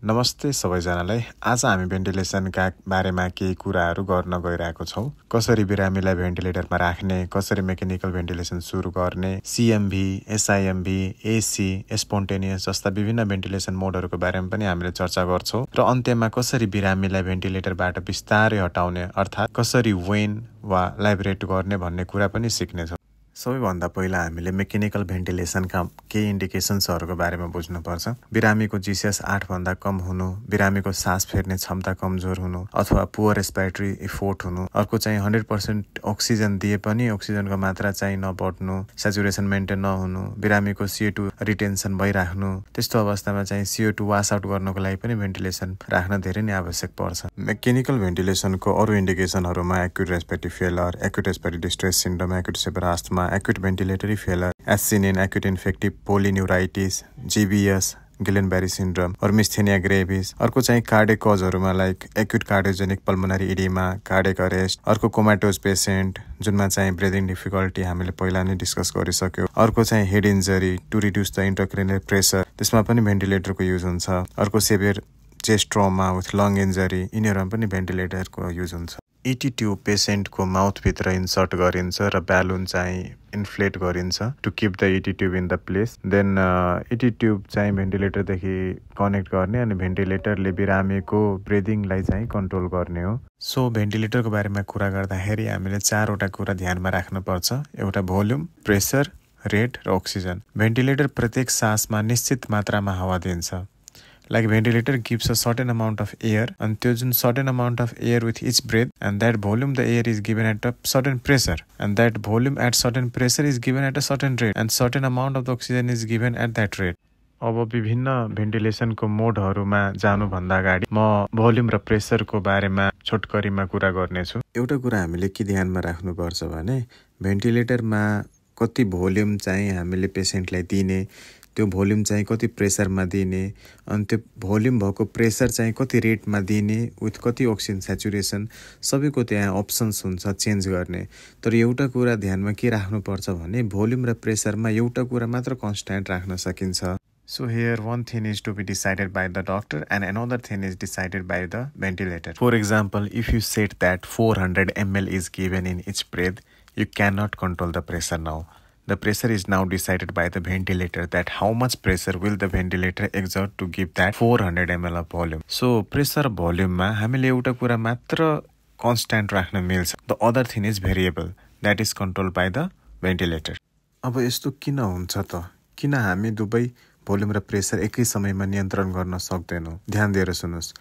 नमस्ते सबैजनालाई। आज हामी भेन्टिलेसनका बारेमा केही कुराहरू गर्न गइरहेको छौँ। कसरी बिरामीलाई भेन्टिलेटरमा राख्ने, कसरी मेकानिकल भेन्टिलेसन सुरु गर्ने, सिएमभी, एसआइएमभी, एसी, स्पोन्टेनियस जस्ता विभिन्न भेन्टिलेसन मोडहरूको बारेमा पनि हामीले चर्चा गर्छौँ र अन्त्यमा कसरी बिरामीलाई भेन्टिलेटरबाट बिस्तारै हटाउने अर्थात् कसरी वेन वा लाइब्रेट गर्ने भन्ने कुरा पनि सिक्नेछौँ। सबैभन्दा पहिला हामीले मेकानिकल भेन्टिलेसनका केही इन्डिकेसन्सहरूको बारेमा बुझ्नुपर्छ। बिरामीको जीसीएस 8 भन्दा कम हुनु, बिरामीको सास फेर्ने क्षमता कमजोर हुनु अथवा पुअर रेस्पिरेटरी इफोर्ट हुनु, अर्को चाहिँ 100% अक्सिजन दिए पनि अक्सिजनको मात्रा चाहिँ नबढ्नु, स्याचुरेसन मेन्टेन नहुनु, बिरामीको CO2 रिटेन्सन भइराख्नु, त्यस्तो अवस्थामा चाहिँ CO2 वास आउट गर्नको लागि पनि भेन्टिलेसन राख्न धेरै नै आवश्यक पर्छ। मेकानिकल भेन्टिलेसनको अरू इन्डिकेसनहरूमा एक्युट रेस्पिरेटरी फेलर, acute respiratory distress syndrome, acute severe asthma, acute ventilatory failure as seen in acute infective polyneuritis, GBS, Guillain-Barré syndrome or Myasthenia gravis। अर्को चाहिँ कार्डियक कजहरूमा like acute cardiogenic pulmonary oedema, cardiac arrest, अर्को comatose patient जुनमा चाहिँ breathing difficulty हामीले पहिला नै discuss गरिसक्यो। अर्को चाहिँ head injury to reduce the intracranial pressure, त्यसमा पनि भेन्टिलेटरको युज हुन्छ। अर्को severe chest trauma with lung injury, यिनीहरूमा पनि भेन्टिलेटरको युज हुन्छ। ET ट्युब पेसेन्टको माउथभित्र इन्सर्ट गरिन्छ र ब्यालुन चाहिँ इन्फ्लेट गरिन्छ to keep the ET tube in the place. Then ET tube चाहिँ भेन्टिलेटरदेखि कनेक्ट गर्ने अनि भेन्टिलेटरले बिरामीको ब्रिदिङलाई चाहिँ कन्ट्रोल गर्ने हो। सो भेन्टिलेटरको बारेमा कुरा गर्दाखेरि हामीले 4वटा कुरा ध्यानमा राख्नुपर्छ। एउटा भोल्युम, प्रेसर, रेट र अक्सिजन। भेन्टिलेटर प्रत्येक सासमा निश्चित मात्रामा हावा दिन्छ। Like ventilator gives a certain amount of air and त्यो जुन certain amount of air with each breath and that volume the air is given at a certain pressure and that volume at certain pressure is given at a certain rate and certain amount of the oxygen is given at that rate। अब विभिन्न भेन्टिलेसनको मोडहरूमा जानुभन्दा अगाडि म volume र प्रेसरको बारेमा छोटकरीमा कुरा गर्नेछु। एउटा कुरा हामीले के ध्यानमा राख्नुपर्छ भने भेन्टिलेटरमा कति भोल्युम चाहिँ हामीले पेसेन्टलाई दिने, त्यो भोल्युम चाहिँ कति प्रेसरमा दिने, अनि त्यो भोल्युम भएको प्रेसर चाहिँ कति रेटमा दिने विथ कति अक्सिजन स्याचुरेसन, सबैको त्यहाँ अप्सन्स हुन्छ चेन्ज गर्ने। तर एउटा कुरा ध्यानमा के राख्नुपर्छ भने भोल्युम र प्रेसरमा एउटा कुरा मात्र कन्स्ट्यान्ट राख्न सकिन्छ। So here one thing is to be decided by the doctor and another thing is decided by the ventilator. For example, if you said that 400 ml is given in each breath, you cannot control the pressure now. The pressure is now decided by the ventilator that how much pressure will the ventilator exert to give that 400 ml of volume. So pressure volume मा हामीले एउटा कुरा मात्र constant राख्न मिल्छ। The other thing is variable that is controlled by the ventilator. अब यस्तो किन हुन्छ त? किन हामी दुवै भोल्युम र प्रेसर एकै समयमा नियन्त्रण गर्न सक्दैनौँ? ध्यान दिएर सुन्नुहोस्।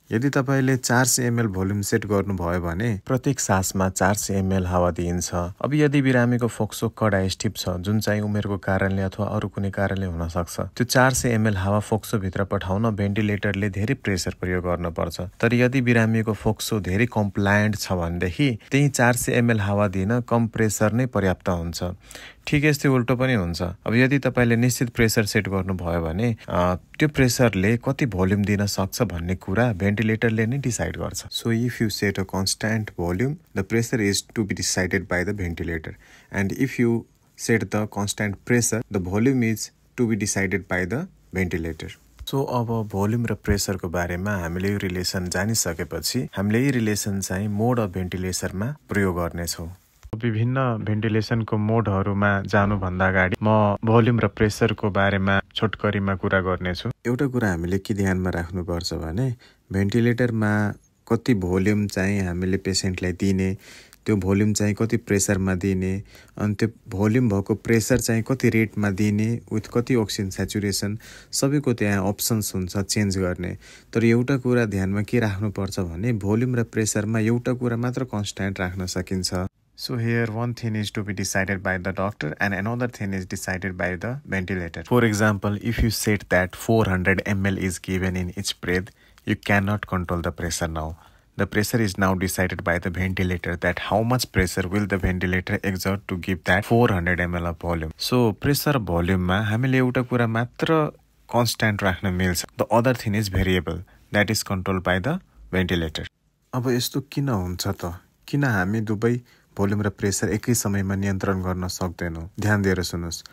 यदि तपाईले 400 ml भोल्युम सेट गर्नुभयो भने प्रत्येक सासमा 400 ml हावा दिइन्छ। अब यदि बिरामीको फोक्सो कडा स्टिप छ जुन चाहिँ उमेरको कारणले अथवा अरू कुनै कारणले हुन सक्छ, त्यो 400 ml हावा फोक्सो भित्र पठाउन भेन्टिलेटरले धेरै प्रेसर प्रयोग गर्नुपर्छ। तर यदि बिरामीको फोक्सो धेरै कम्प्लायन्ट छ भनेदेखि त्यही 400 ml हावा दिन कम प्रेसर नै पर्याप्त हुन्छ। ठिक यस्तै उल्टो पनि हुन्छ। अब यदि तपाईले निश्चित प्रेसर सेट गर्नुभयो भने त्यो प्रेसरले कति भोल्युम दिन सक्छ भन्ने कुरा भेन्टिलेटरले नै डिसाइड गर्छ। So if you set a constant volume, the pressure is to be decided by the ventilator and if you set the constant pressure, the volume is to be decided by the ventilator. So अब volume र प्रेसरको बारेमा हामीले यो relation जानिसकेपछि हामीले यो relation चाहिँ मोड of भेन्टिलेसनमा प्रयोग गर्नेछौँ। विभिन्न भेन्टिलेसनको मोडहरूमा जानुभन्दा अगाडि म भोल्युम र प्रेसरको बारेमा छोटकरीमा कुरा गर्नेछु। एउटा कुरा हामीले के ध्यानमा राख्नुपर्छ भने भेन्टिलेटरमा कति भोल्युम चाहिँ हामीले पेसेन्टलाई दिने, त्यो भोल्युम चाहिँ कति प्रेसरमा दिने, अनि त्यो भोल्युम भएको प्रेसर चाहिँ कति रेटमा दिने विथ कति अक्सिजन स्याचुरेसन, सबैको त्यहाँ अप्सन्स हुन्छ चेन्ज गर्ने। तर एउटा कुरा ध्यानमा के राख्नुपर्छ भने भोल्युम र प्रेसरमा एउटा कुरा मात्र कन्स्ट्यान्ट राख्न सकिन्छ। So here one thing is to be decided by the doctor and another thing is decided by the ventilator. For example, if you said that 400 ml is given in each breath, you cannot control the pressure now. The pressure is now decided by the ventilator that how much pressure will the ventilator exert to give that 400 ml of volume. So pressure volume मा हामीले एउटा कुरा मात्र constant राख्न मिल्छ। The other thing is variable that is controlled by the ventilator. अब यस्तो किन हुन्छ त? किन हामी दुवै भोल्युम र प्रेसर एकै समयमा नियन्त्रण गर्न सक्दैनौँ? ध्यान दिएर सुन्नुहोस्।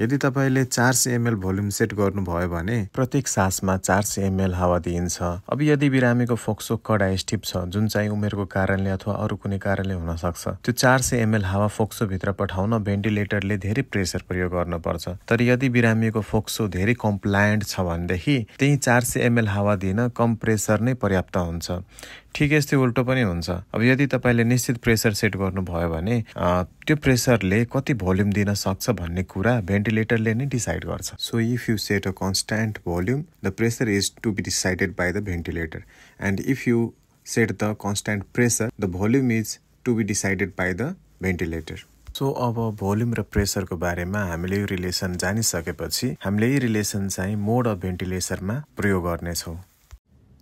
यदि तपाईले 400 ml भोल्युम सेट गर्नुभयो भने प्रत्येक सासमा 400 ml हावा दिइन्छ। अब यदि बिरामीको फोक्सो कडा स्टिप छ, जुन चाहिँ उमेरको कारणले अथवा अरू कुनै कारणले हुन सक्छ, त्यो 400 ml हावा फोक्सो भित्र पठाउन भेन्टिलेटरले धेरै प्रेसर प्रयोग गर्नुपर्छ। तर यदि बिरामीको फोक्सो धेरै कम्प्लायन्ट छ भनेदेखि त्यही 400 ml हावा दिन कम प्रेसर नै पर्याप्त हुन्छ। ठिक यस्तै उल्टो पनि हुन्छ। अब यदि तपाईले निश्चित प्रेसर सेट गर्नुभयो भने त्यो प्रेसरले कति भोल्युम दिन सक्छ भन्ने कुरा भेन्टिलेटरले नै डिसाइड गर्छ। So if you set a constant volume, the pressure is to be decided by the ventilator, and if you set the constant pressure, the volume is to be decided by the ventilator. So अब volume र प्रेसरको बारेमा हामीले यो relation जानिसकेपछि हामीले यी relation चाहिँ मोड of भेन्टिलेसनमा प्रयोग गर्नेछौँ।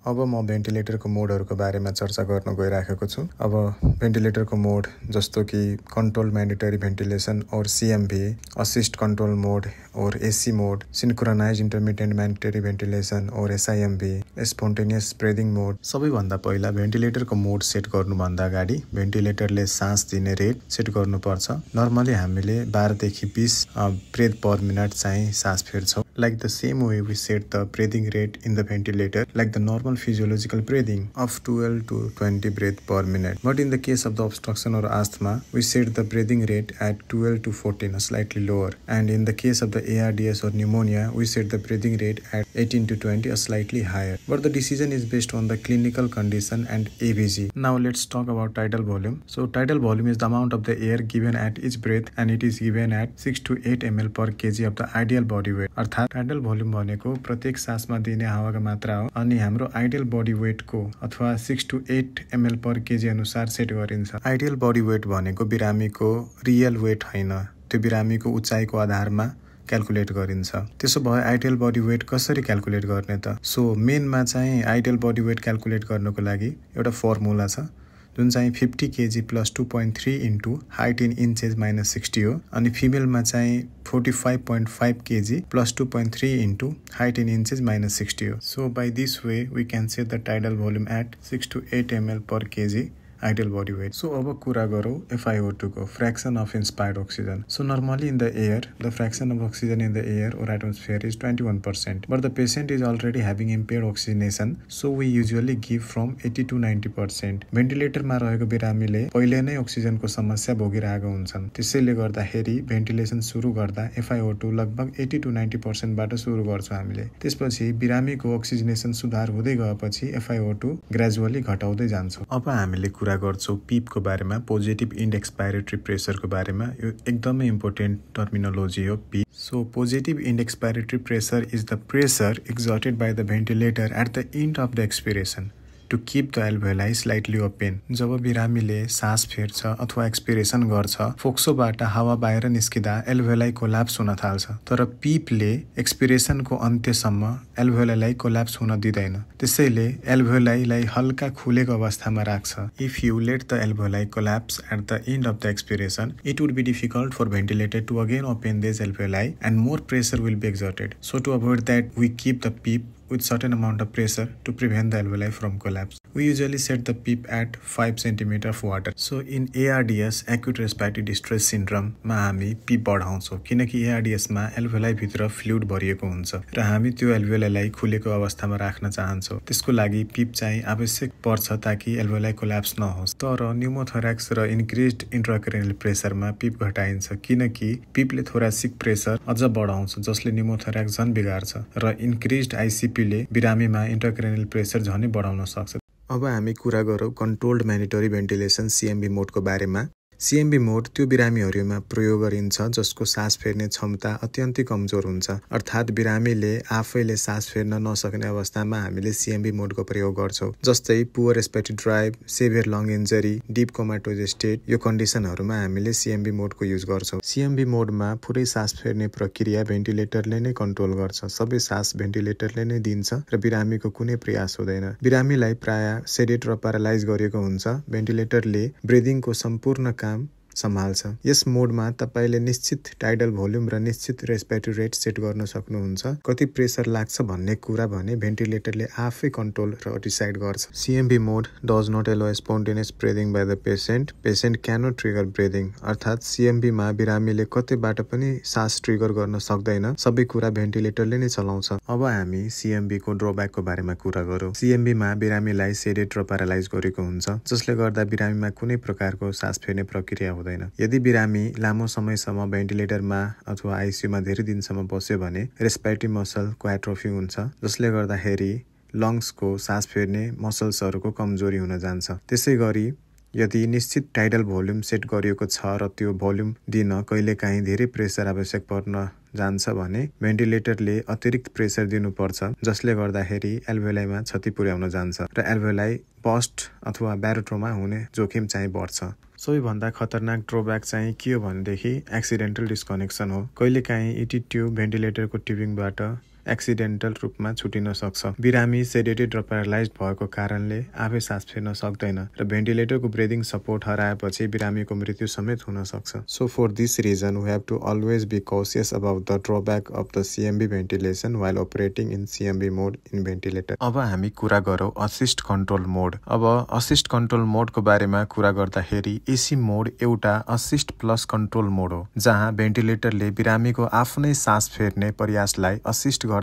अब म भेन्टिलेटरको मोडहरूको बारेमा चर्चा गर्न गइराखेको छु। अब भेन्टिलेटरको मोड जस्तो कि कन्ट्रोल म्यान्डेटरी भेन्टिलेसन और CMV, असिस्ट कन्ट्रोल मोड और AC मोड, सिन्क्रोनाइज इन्टरमिटेन्ट म्यान्डेटरी भेन्टिलेसन और SIMV, स्पोन्टेनियस ब्रिदिङ मोड। सबैभन्दा पहिला भेन्टिलेटरको मोड सेट गर्नुभन्दा अगाडि भेन्टिलेटरले सास दिने रेट सेट गर्नुपर्छ। नर्मली हामीले 12 देखि 20 ब्रेथ पर मिनट चाहिँ सास फेर्छौँ। Like the same way we set the breathing rate in the ventilator, like the normal physiological breathing of 12 to 20 breath per minute. But in the case of the obstruction or asthma, we set the breathing rate at 12 to 14, slightly lower. And in the case of the ARDS or pneumonia, we set the breathing rate at 18 to 20, slightly higher. But the decision is based on the clinical condition and ABG. Now let's talk about tidal volume. So tidal volume is the amount of the air given at each breath, and it is given at 6 to 8 ml per kg of the ideal body weight. अर्थात् tidal volume भनेको प्रत्येक सासमा दिने हावाको मात्रा हो, अनि हाम्रो ideal body वेटको अथवा 6 to 8 ml पर केजी अनुसार सेट गरिन्छ। आइडियल बडी वेट भनेको बिरामीको रियल वेट होइन, त्यो बिरामीको उचाइको आधारमा क्याल्कुलेट गरिन्छ। त्यसो भए आइडियल बडी वेट कसरी क्याल्कुलेट गर्ने त? सो मेनमा चाहिँ आइडियल बडी वेट क्याल्कुलेट गर्नको लागि एउटा फर्मुला छ, जुन चाहिँ 50 kg plus 2.3 into height in inches minus 60 हो। अनि फिमेलमा चाहिँ 45.5 kg plus 2.3 into height in inches minus 60 हो। So by this way we can set the tidal volume at 6 to 8 ml per kg ideal body weight. So अब कुरा गरौँ FiO2 को, fraction of inspired oxygen. So normally in the air, the fraction of oxygen in the air or atmosphere is 21%. But the patient is already having impaired oxygenation, so we usually give from 80 to 90%. भेन्टिलेटरमा रहेको बिरामीले पहिले नै अक्सिजनको समस्या भोगिरहेका हुन्छन्। त्यसैले गर्दाखेरि भेन्टिलेसन सुरु गर्दा FiO2 लगभग 80 to 90% बाट सुरु गर्छौँ हामीले। त्यसपछि बिरामीको अक्सिजनेसन सुधार हुँदै गएपछि FiO2 ग्रेजुअली घटाउँदै जान्छ। अब हामीले कुरा गर्छौँ पीपको बारेमा, पोजिटिभ इन्ड एक्सपायरेटरी प्रेसरको बारेमा। यो एकदमै इम्पोर्टेन्ट टर्मिनोलोजी हो PEEP. So positive end expiratory pressure is the pressure exerted by the ventilator at the end of the expiration to keep the alveoli slightly open. जब बिरामीले सास फेर्छ अथवा एक्सपिरेसन गर्छ, फोक्सोबाट हावा बाहिर निस्किँदा एल्भेलाई कोल्याप्स हुन थाल्छ। तर पीपले एक्सपिरेसनको अन्त्यसम्म एल्भेलाई कोल्याप्स हुन दिँदैन, त्यसैले एल्भेलाई हल्का खुलेको अवस्थामा राख्छ। If you let the alveoli collapse at the end of the expiration, it would be difficult for ventilator to again open this alveoli and more pressure will be exerted. So to avoid that we keep the PEEP with certain amount of pressure to prevent the alveoli from collapse. We usually set the PEEP at 5 cm of water. So in ARDS, acute respiratory distress syndrome मा हामी PEEP बढाउँछौँ, किनकि ARDS मा एल्भेलाई भित्र fluid भरिएको हुन्छ र हामी त्यो एल्भेलाई खुलेको अवस्थामा राख्न चाहन्छौँ। त्यसको लागि PEEP चाहिँ आवश्यक पर्छ ताकि एल्भेलाई कोल्याप्स नहोस्। तर न्युमोथोराक्स र इन्क्रिज्ड इन्ट्राक्रेनियल प्रेसरमा PEEP घटाइन्छ, किनकि PEEPले थोरासिक प्रेसर अझ बढाउँछ, जसले न्युमोथोराक्स झन् बिगार्छ, र इन्क्रिज्ड ICP ले बिरामीमा इन्ट्राक्रेनियल प्रेसर झनै बढाउन सक्छ। अब हामी कुरा गरौँ कन्ट्रोल्ड म्यान्डेटरी भेन्टिलेसन CMV मोडको बारेमा। CMV मोड त्यो बिरामीहरूमा प्रयोग गरिन्छ जसको सास फेर्ने क्षमता अत्यन्तै कमजोर हुन्छ, अर्थात् बिरामीले आफैले सास फेर्न नसक्ने अवस्थामा हामीले CMV मोडको प्रयोग गर्छौँ। जस्तै poor respiratory drive, severe lung injury, deep comatose state, यो कन्डिसनहरूमा हामीले CMV मोडको युज गर्छौँ। CMV मोडमा पुरै सास फेर्ने प्रक्रिया भेन्टिलेटरले नै कन्ट्रोल गर्छ। सबै सास भेन्टिलेटरले नै दिन्छ र बिरामीको कुनै प्रयास हुँदैन। बिरामीलाई प्राय सेडेट र प्यारालाइज गरिएको हुन्छ। भेन्टिलेटरले ब्रिदिङको सम्पूर्ण काम सम्हाल्छ। यस मोडमा तपाईले निश्चित टाइडल भोल्युम र निश्चित रेस्पिरेटरी रेट सेट गर्न सक्नुहुन्छ। कति प्रेसर लाग्छ भन्ने कुरा भने भेन्टिलेटरले आफै कन्ट्रोल र डिसाइड गर्छ। CMB mode does not allow spontaneous breathing by the patient. Patient cannot trigger breathing. अर्थात् CMB मा बिरामीले कतैबाट पनि सास ट्रिगर गर्न सक्दैन। सबै कुरा भेन्टिलेटरले नै चलाउँछ। अब हामी CMB को ड्रब्याकको बारेमा कुरा गरौँ। CMB मा बिरामीलाई सेडेट र प्यारालाइज गरेको हुन्छ, जसले गर्दा बिरामीमा कुनै प्रकारको सास फेर्ने प्रक्रिया हुँदैन। यदि बिरामी लामो समयसम्म भेन्टिलेटरमा अथवा ICU मा धेरै दिनसम्म बस्यो भने रेस्पिरेटरी मसलको एट्रोफी हुन्छ, जसले गर्दाखेरि लङ्सको सास फेर्ने मसल्सहरूको कमजोरी हुन जान्छ। त्यसै गरी यदि निश्चित टाइडल भोल्युम सेट गरिएको छ र त्यो भोल्युम दिन कहिलेकाहीँ धेरै प्रेसर आवश्यक पर्न जान्छ भने भेन्टिलेटरले अतिरिक्त प्रेसर दिनुपर्छ, जसले गर्दाखेरि एल्भेओलाईमा क्षति पुर्याउन जान्छ र एल्भेओलाई बस्ट अथवा ब्यारोट्रोमा हुने जोखिम चाहिँ बढ्छ। सबैभन्दा खतरनाक ड्रब्याक चाहिँ के हो भनेदेखि एक्सिडेन्टल डिस्कनेक्सन हो। कहिलेकाहीँ ET ट्युब भेन्टिलेटरको ट्युबिङबाट एक्सिडेन्टल रूपमा छुटिन सक्छ। बिरामी सेडेटेड र प्यारालाइज भएको कारणले आफै सास फेर्न सक्दैन र भेन्टिलेटरको ब्रिदिङ सपोर्ट हराएपछि बिरामीको मृत्यु समेत हुन सक्छ। So for this reason we have to always be cautious about the drawback of the CMB ventilation while operating in CMB mode in ventilator. अब हामी कुरा गरौँ असिस्ट कन्ट्रोल मोड। अब असिस्ट कन्ट्रोल मोडको बारेमा कुरा गर्दाखेरि AC मोड एउटा असिस्ट प्लस कन्ट्रोल मोड हो, जहाँ भेन्टिलेटरले बिरामीको आफ्नै सास फेर्ने प्रयासलाई असिस्ट गर्छ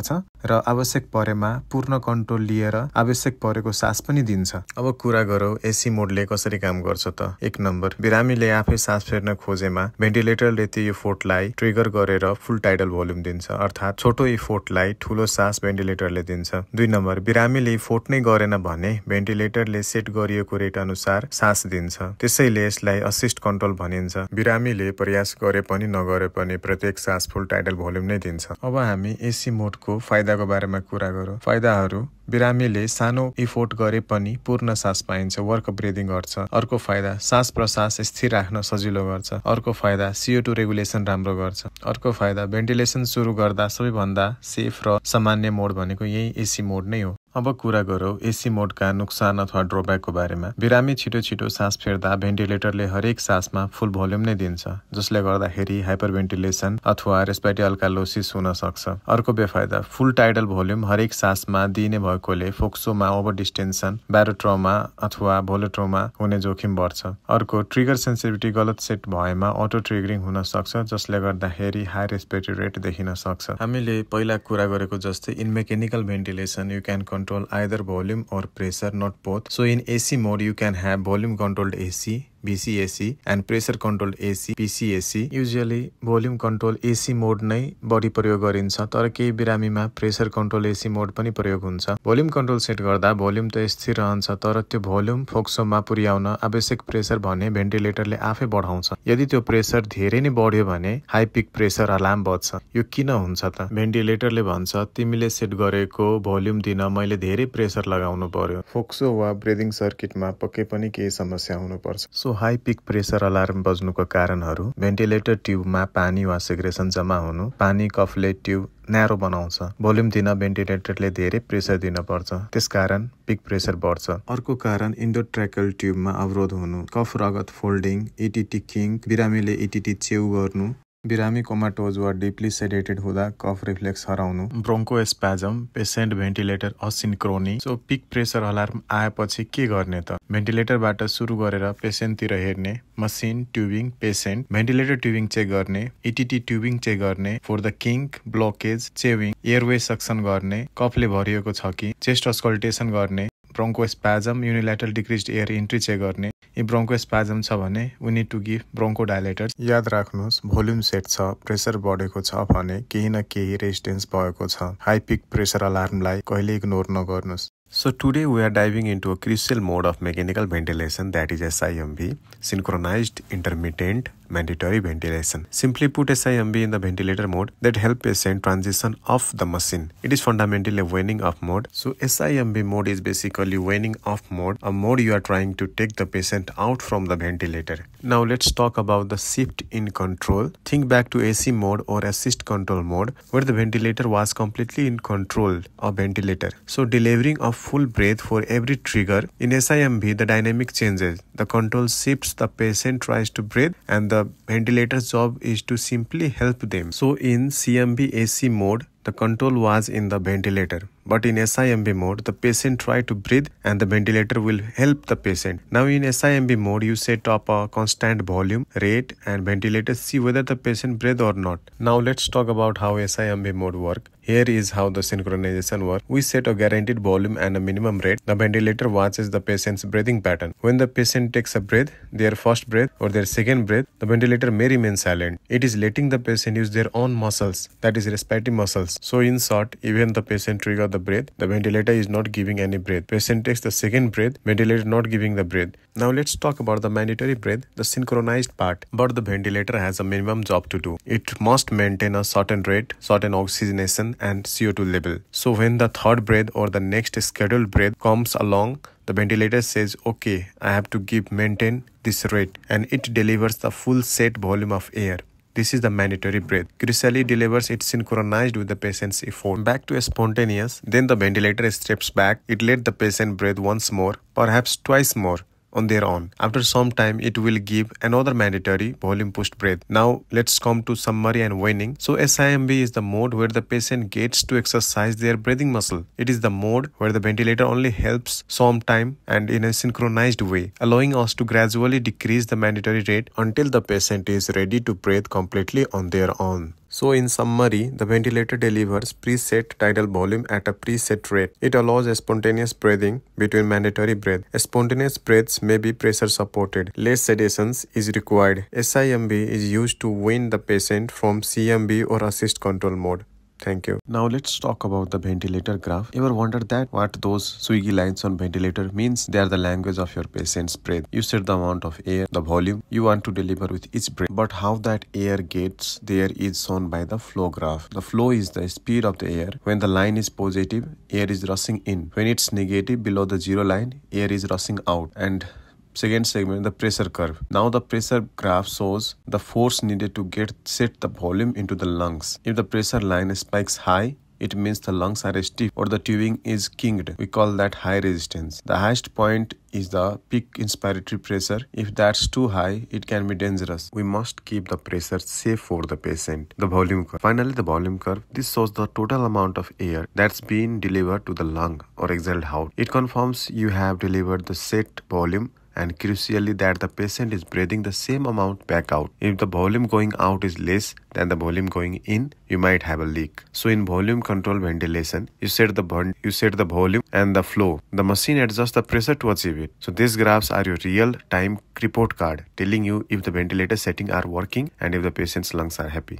र आवश्यक परेमा पूर्ण कन्ट्रोल लिएर आवश्यक परेको सास पनि दिन्छ। अब कुरा गरौँ AC मोडले कसरी काम गर्छ त। 1 नम्बर, बिरामीले आफै सास फेर्न खोजेमा भेन्टिलेटरले त्यो इफोर्टलाई ट्रिगर गरेर फुल टाइडल भोल्युम दिन्छ, अर्थात् छोटो इफोर्टलाई ठुलो सास भेन्टिलेटरले दिन्छ। 2 नम्बर, बिरामीले इफोर्ट नै गरेन भने भेन्टिलेटरले सेट गरिएको रेट अनुसार सास दिन्छ, त्यसैले यसलाई असिस्ट कन्ट्रोल भनिन्छ। बिरामीले प्रयास गरे पनि नगरे पनि प्रत्येक सास फुल टाइडल भोल्युम नै दिन्छ। अब हामी AC मोडको फाइदाको बारेमा कुरा गरौँ। फाइदाहरू, बिरामीले सानो इफोर्ट गरे पनि पूर्ण सास पाइन्छ, वर्क ब्रिदिङ गर्छ। अर्को फाइदा, सास प्रसास स्थिर राख्न सजिलो गर्छ। अर्को फाइदा, CO2 रेगुलेसन राम्रो गर्छ। अर्को फाइदा, भेन्टिलेसन सुरु गर्दा सबैभन्दा सेफ र सामान्य मोड भनेको यही AC मोड नै हो। अब कुरा गरौँ AC मोडका नुकसान अथवा ड्रब्याकको बारेमा। बिरामी छिटो छिटो सास फेर्दा भेन्टिलेटरले हरेक सासमा फुल भोल्युम नै दिन्छ, जसले गर्दाखेरि हाइपरभेन्टिलेसन अथवा रेस्पिरेटरी अल्कालोसिस हुन सक्छ। अर्को बेफाइदा, फुल टाइडल भोल्युम हरेक सासमा दिइने भएकोले फोक्सोमा ओभर डिस्टेन्सन, ब्यारोट्रोमा अथवा भोलोट्रोमा हुने जोखिम बढ्छ। अर्को, ट्रिगर सेन्सिटिभिटी गलत सेट भएमा अटो ट्रिगरिङ हुन सक्छ, जसले गर्दाखेरि हाई रेस्पिरेटरी रेट देखिन सक्छ। हामीले पहिला कुरा गरेको जस्तै in mechanical ventilation you can control either volume or pressure, not both. So in AC mode you can have volume controlled AC, BCAC and pressure controlled AC, PCAC. Usually volume control AC mode नै बढी प्रयोग गरिन्छ, तर केही बिरामीमा pressure control AC मोड पनि प्रयोग हुन्छ। Volume control set गर्दा भोल्युम त स्थिर रहन्छ, तर त्यो भोल्युम फोक्सोमा पुर्याउन आवश्यक प्रेसर भने भेन्टिलेटरले आफै बढाउँछ। यदि त्यो प्रेसर धेरै नै बढ्यो भने हाई पिक प्रेसर अलार्म बज्छ। यो किन हुन्छ त? भेन्टिलेटरले भन्छ तिमीले सेट गरेको भोल्युम दिन मैले धेरै प्रेसर लगाउनु पर्यो। फोक्सो वा ब्रिदिङ सर्किटमा पक्कै पनि केही समस्या हुनुपर्छ। So high peak pressure alarm बज्नुको कारणहरू, भेन्टिलेटर ट्युबमा पानी वा सेग्रेसन जमा हुनु, पानी कफले ट्युब न्यारो बनाउँछ, भोल्युम दिन भेन्टिलेटरले धेरै प्रेसर दिन पर्छ, त्यसकारण पिक प्रेसर बढ्छ। अर्को कारण इन्डोट्र्याकल ट्युबमा अवरोध हुनु, कफ रगत फोल्डिङ, ETT किङ, बिरामीले ETT चेउ गर्नु, बिरामी कोमाटोज वा डिपली सेडेटेड हुँदा कफ रिफ्लेक्स हराउनु, bronchospasm, patient ventilator asynchrony. So peak pressure alarm आएपछि के गर्ने त? भेन्टिलेटरबाट सुरु गरेर पेसेन्टतिर हेर्ने, machine tubing patient, ventilator tubing check गर्ने, ETT ट्युबिङ चेक गर्ने, for the kink, blockage, chewing, airway suction गर्ने, कफले भरिएको छ कि, चेस्ट अस्कल्टेसन गर्ने, bronchospasm, unilateral decreased air entry check गर्ने। यी ब्रोन्कोस्पाजम छ भने वी निड टु गिभ ब्रोन्कोडाइलेटर्स। याद राख्नुहोस्, भोल्युम सेट छ, प्रेसर बढेको छ भने केही न केही रेजिस्टेन्स भएको छ। हाई पिक प्रेसर अलार्मलाई कहिले इग्नोर नगर्नुहोस्। So today we are diving into a crucial mode of mechanical ventilation, that is SIMV, synchronized intermittent mandatory ventilation. Simply put, SIMV in the ventilator mode that help patient transition off the machine. It is fundamentally a weaning off mode. So SIMV mode is basically weaning off mode, a mode you are trying to take the patient out from the ventilator. Now let's talk about the shift in control. Think back to AC mode or assist control mode, where the ventilator was completely in control of ventilator. So delivering a full breath for every trigger. In SIMB, the dynamic changes. The control shifts, the patient tries to breathe, and the ventilator's job is to simply help them. So in CMB AC mode, the control was in the ventilator. But in SIMB mode, the patient tried to breathe and the ventilator will help the patient. Now in SIMB mode, you set up a constant volume, rate, and ventilator see whether the patient breathes or not. Now let's talk about how SIMB mode works. Here is how the synchronization works. We set a guaranteed volume and a minimum rate. The ventilator watches the patient's breathing pattern. When the patient takes a breath, their first breath or their second breath, the ventilator may remain silent. It is letting the patient use their own muscles, that is respiratory muscles. So in short, even the patient triggers the breath, the ventilator is not giving any breath. Patient takes the second breath, ventilator not giving the breath. Now let's talk about the mandatory breath, the synchronized part. But the ventilator has a minimum job to do. It must maintain a certain rate, certain oxygenation and CO2 level. So when the third breath or the next scheduled breath comes along, the ventilator says, okay, I have to maintain this rate, and it delivers the full set volume of air. This is the mandatory breath. Crucially delivers it synchronized with the patient's effort. Back to a spontaneous, then the ventilator steps back. It let the patient breathe once more, perhaps twice more on their own. After some time, it will give another mandatory volume pushed breath. Now let's come to summary and waning. So SIMB is the mode where the patient gets to exercise their breathing muscle. It is the mode where the ventilator only helps some time and in a synchronized way, allowing us to gradually decrease the mandatory rate until the patient is ready to breathe completely on their own. So in summary, the ventilator delivers preset tidal volume at a preset rate. It allows a spontaneous breathing between mandatory breath. Spontaneous breaths may be pressure supported. Less sedations is required. SIMB is used to wean the patient from CMB or assist control mode. Thank you. Now let's talk about the ventilator graph. Ever wondered that what those swiggy lines on ventilator means? They are the language of your patient's breath. You set the amount of air, the volume you want to deliver with each breath. But how that air gets there is shown by the flow graph. The flow is the speed of the air. When the line is positive, air is rushing in. When it's negative, below the zero line, air is rushing out. And second segment, the pressure curve. Now the pressure graph shows the force needed to set the volume into the lungs. If the pressure line spikes high, it means the lungs are stiff or the tubing is kinked. We call that high resistance. The highest point is the peak inspiratory pressure. If that's too high, it can be dangerous. We must keep the pressure safe for the patient. The volume curve. Finally, the volume curve. This shows the total amount of air that's been delivered to the lung or exhaled out. It confirms you have delivered the set volume, and crucially that the patient is breathing the same amount back out. If the volume going out is less than the volume going in, you might have a leak. So in volume control ventilation, you set the volume and the flow. The machine adjusts the pressure to achieve it. So these graphs are your real-time report card telling you if the ventilator settings are working and if the patient's lungs are happy.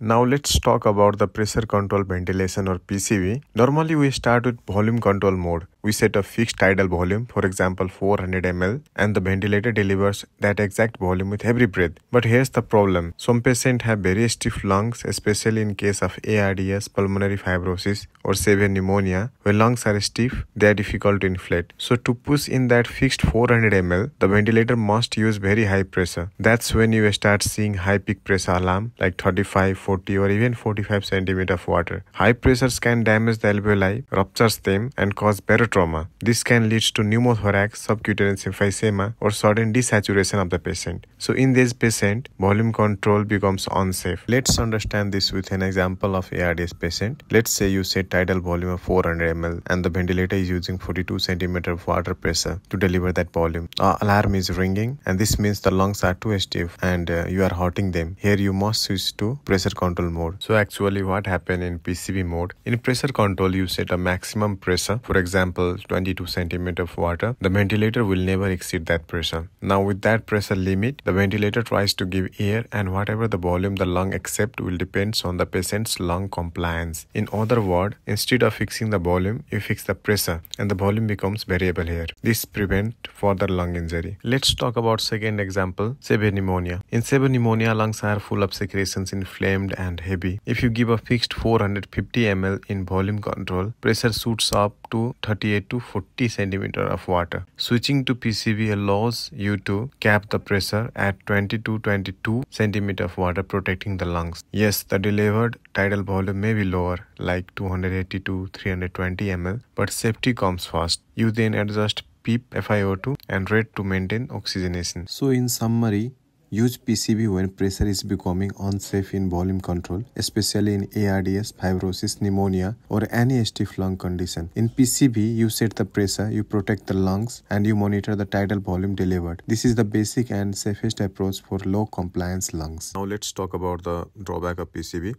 Now let's talk about the pressure control ventilation or PCV. Normally we start with volume control mode. We set a fixed tidal volume, for example 400 ml, and the ventilator delivers that exact volume with every breath. But here's the problem. Some patients have very stiff lungs, especially in case of ARDS, pulmonary fibrosis, or severe pneumonia. When lungs are stiff, they are difficult to inflate. So to push in that fixed 400 ml, the ventilator must use very high pressure. That's when you start seeing high peak pressure alarm like 35, 40 or even 45 centimeter of water. High pressures can damage the alveoli, ruptures them, and cause barotrauma. This can lead to pneumothorax, subcutaneous emphysema, or sudden desaturation of the patient. So in this patient, volume control becomes unsafe. Let's understand this with an example of ARDS patient. Let's say you set tidal volume of 400 ml and the ventilator is using 42 centimeter of water pressure to deliver that volume. Alarm is ringing, and this means the lungs are too stiff and you are hurting them. Here you must switch to pressure control mode. So actually what happened in PCV mode? In pressure control, you set a maximum pressure, for example 22 centimeter of water. The ventilator will never exceed that pressure. Now with that pressure limit, the ventilator tries to give air, and whatever the volume the lung accept will depends on the patient's lung compliance. In other words, instead of fixing the volume, you fix the pressure and the volume becomes variable here. This prevents further lung injury. Let's talk about second example, severe pneumonia. In severe pneumonia, lungs are full of secretions, inflamed, inflamed and heavy. If you give a fixed 450 ml in volume control, pressure shoots up to 38 to 40 centimeter of water. Switching to PCV allows you to cap the pressure at 20 to 22 centimeter of water, protecting the lungs. Yes, the delivered tidal volume may be lower, like 280 to 320 ml, but safety comes first. You then adjust PEEP, FiO2 and rate to maintain oxygenation. So in summary, use PCV when pressure is becoming unsafe in volume control, especially in ARDS, fibrosis, pneumonia, or any stiff lung condition. In PCV, you set the pressure, you protect the lungs, and you monitor the tidal volume delivered. This is the basic and safest approach for low compliance lungs. Now let's talk about the drawback of PCV.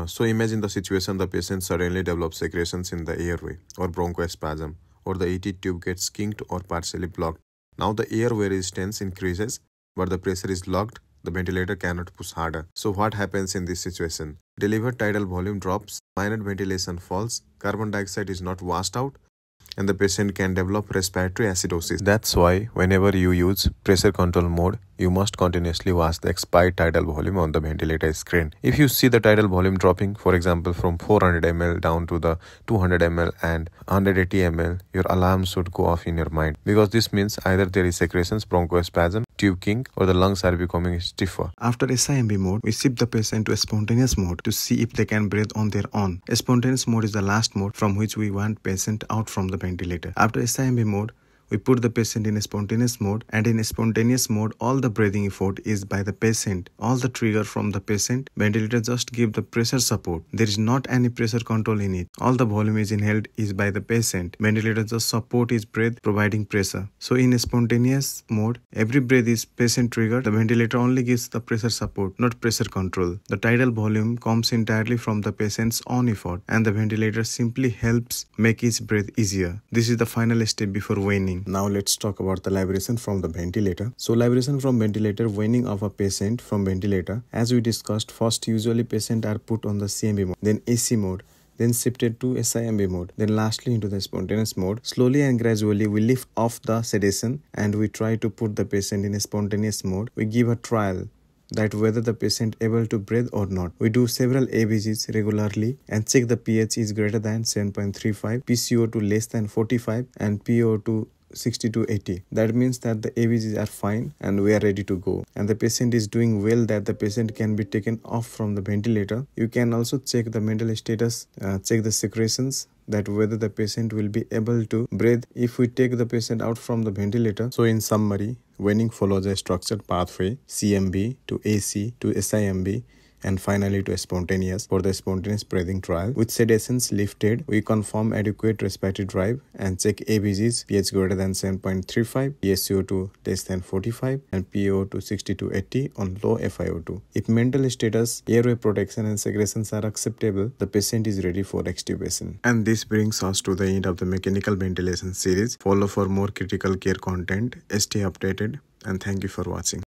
So imagine the situation: the patient suddenly develops secretions in the airway or bronchospasm, or the ET tube gets kinked or partially blocked. Now the airway resistance increases, but the pressure is locked. The ventilator cannot push harder. So what happens in this situation? Delivered tidal volume drops, minor ventilation falls, carbon dioxide is not washed out, and the patient can develop respiratory acidosis. That's why whenever you use pressure control mode, you must continuously watch the expired tidal volume on the ventilator screen. If you see the tidal volume dropping, for example from 400 ml down to the 200 ml and 180 ml, your alarm should go off in your mind, because this means either there is secretions, bronchospasm, tube kink, or the lungs are becoming stiffer. After SIMB mode, we shift the patient to spontaneous mode to see if they can breathe on their own. Spontaneous mode is the last mode from which we want patient out from the ventilator. After SIMB mode, we put the patient in a spontaneous mode, and in a spontaneous mode, all the breathing effort is by the patient. All the trigger from the patient. Ventilator just give the pressure support. There is not any pressure control in it. All the volume is inhaled is by the patient. Ventilator just support his breath, providing pressure. So in a spontaneous mode, every breath is patient triggered. The ventilator only gives the pressure support, not pressure control. The tidal volume comes entirely from the patient's own effort, and the ventilator simply helps make his breath easier. This is the final step before weaning. Now let's talk about the liberation from the ventilator. So liberation from ventilator, weaning of a patient from ventilator. As we discussed, first usually patients are put on the CMB mode, then AC mode, then shifted to SIMB mode, then lastly into the spontaneous mode. Slowly and gradually we lift off the sedation and we try to put the patient in a spontaneous mode. We give a trial that whether the patient able to breathe or not. We do several ABGs regularly and check the pH is greater than 7.35, PCO2 less than 45, and PO2 60 to 80. That means that the ABGs are fine and we are ready to go, and the patient is doing well, that the patient can be taken off from the ventilator. You can also check the mental status, check the secretions, that whether the patient will be able to breathe if we take the patient out from the ventilator. So in summary, weaning follows a structured pathway: CMB to AC to SIMB, and finally to spontaneous. For the spontaneous breathing trial, with sedations lifted, we confirm adequate respiratory drive and check ABGs: pH greater than 7.35, PaCO2 less than 45, and PO2 60 to 80 on low FiO2. If mental status, airway protection and secretions are acceptable, the patient is ready for extubation. And this brings us to the end of the mechanical ventilation series. Follow for more critical care content. Stay updated, and thank you for watching.